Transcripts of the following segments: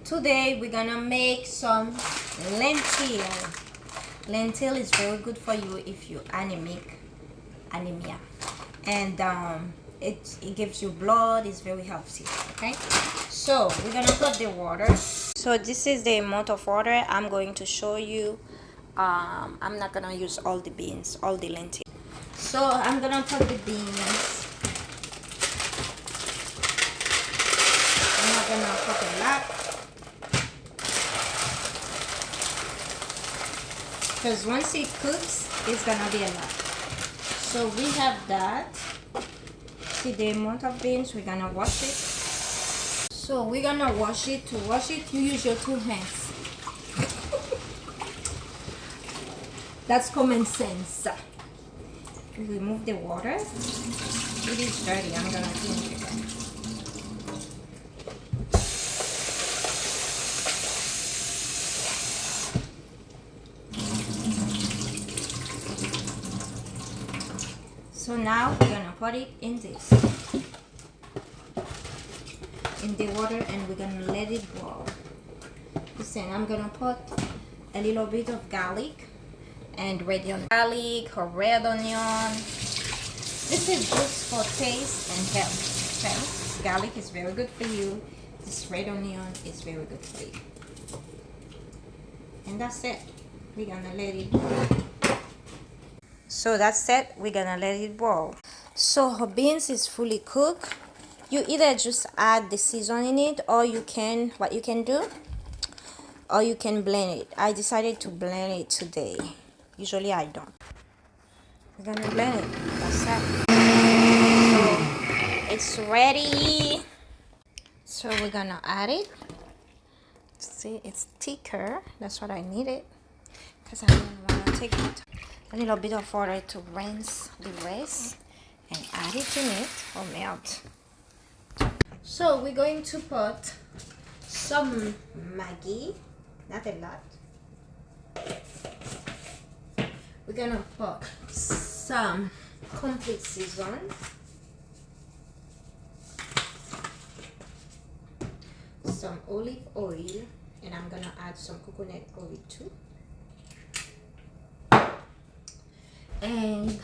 Today we're gonna make some lentil. Lentil is very good for you if you anemia, and it gives you blood. It's very healthy. Okay, so we're gonna put the water. So this is the amount of water I'm going to show you. I'm not gonna use all the beans, all the lentil. So I'm gonna put the beans. I'm not gonna put a lot, because once it cooks, it's gonna be a lot. So we have that. See the amount of beans. We're gonna wash it. So we're gonna wash it. To wash it, you use your 2 hands. That's common sense. You remove the water. It is dirty. I'm gonna clean it. So now we're gonna put it in the water, and we're gonna let it boil. Listen, I'm gonna put a little bit of garlic and red onion. Garlic or red onion. This is good for taste and health. Okay? Garlic is very good for you. This red onion is very good for you. And that's it. We're gonna let it boil. So that's it. We're gonna let it boil. So her beans is fully cooked. You either just add the seasoning in it, or you can blend it. I decided to blend it today. Usually I don't. We're gonna blend it. That's it. So it's ready. So we're gonna add it. See, it's thicker. That's what I needed, because I didn't want to take it. A little bit of water to rinse the rest and add it in it or melt. So we're going to put some Maggi, not a lot. We're gonna put some complete season, some olive oil, and I'm gonna add some coconut oil too, and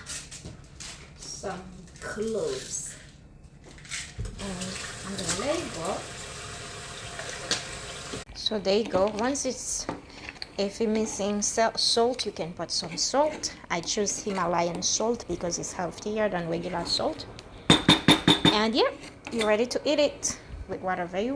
some cloves, and I'm gonna let it go. So there you go. If you're missing salt, you can put some salt. I choose Himalayan salt because it's healthier than regular salt. And yeah, you're ready to eat it with whatever you want.